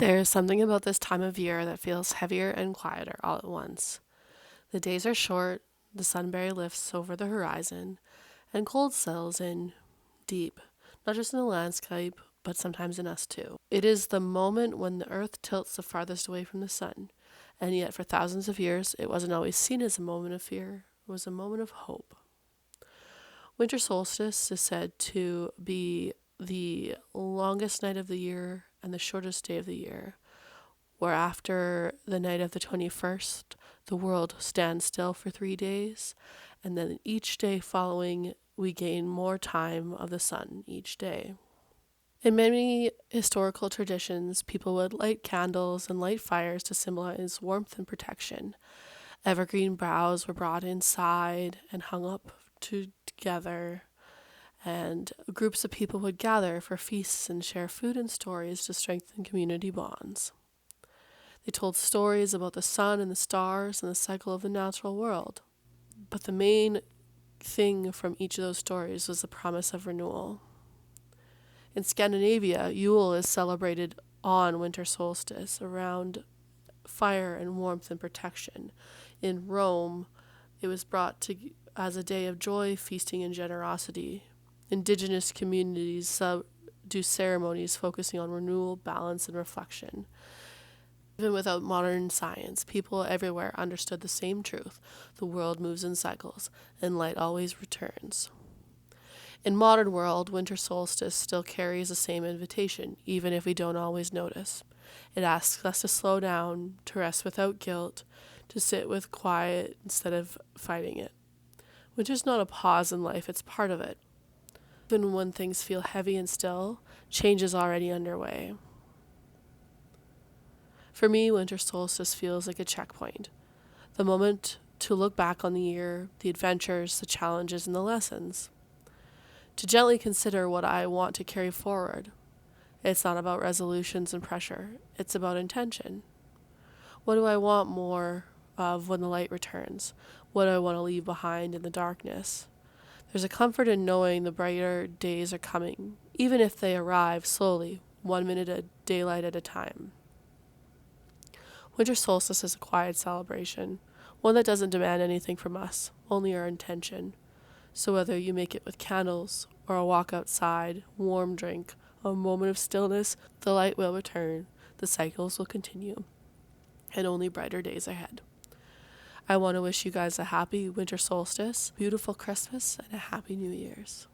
There is something about this time of year that feels heavier and quieter all at once. The days are short, the sun barely lifts over the horizon, and cold settles in deep, not just in the landscape, but sometimes in us too. It is the moment when the earth tilts the farthest away from the sun, and yet for thousands of years it wasn't always seen as a moment of fear, it was a moment of hope. Winter solstice is said to be the longest night of the year and the shortest day of the year, where after the night of the 21st, the world stands still for 3 days, and then each day following, we gain more time of the sun each day. In many historical traditions, people would light candles and light fires to symbolize warmth and protection. Evergreen boughs were brought inside and hung up together, and groups of people would gather for feasts and share food and stories to strengthen community bonds. They told stories about the sun and the stars and the cycle of the natural world. But the main thing from each of those stories was the promise of renewal. In Scandinavia, Yule is celebrated on winter solstice around fire and warmth and protection. In Rome, it was brought to as a day of joy, feasting, and generosity. Indigenous communities do ceremonies focusing on renewal, balance, and reflection. Even without modern science, people everywhere understood the same truth. The world moves in cycles, and light always returns. In modern world, winter solstice still carries the same invitation, even if we don't always notice. It asks us to slow down, to rest without guilt, to sit with quiet instead of fighting it. Winter's not a pause in life, it's part of it. Even when things feel heavy and still, change is already underway. For me, winter solstice feels like a checkpoint, the moment to look back on the year, the adventures, the challenges, and the lessons. To gently consider what I want to carry forward. It's not about resolutions and pressure, it's about intention. What do I want more of when the light returns? What do I want to leave behind in the darkness? There's a comfort in knowing the brighter days are coming, even if they arrive slowly, 1 minute of daylight at a time. Winter solstice is a quiet celebration, one that doesn't demand anything from us, only our intention. So whether you make it with candles, or a walk outside, warm drink, a moment of stillness, the light will return, the cycles will continue, and only brighter days ahead. I want to wish you guys a happy winter solstice, beautiful Christmas, and a happy New Year's.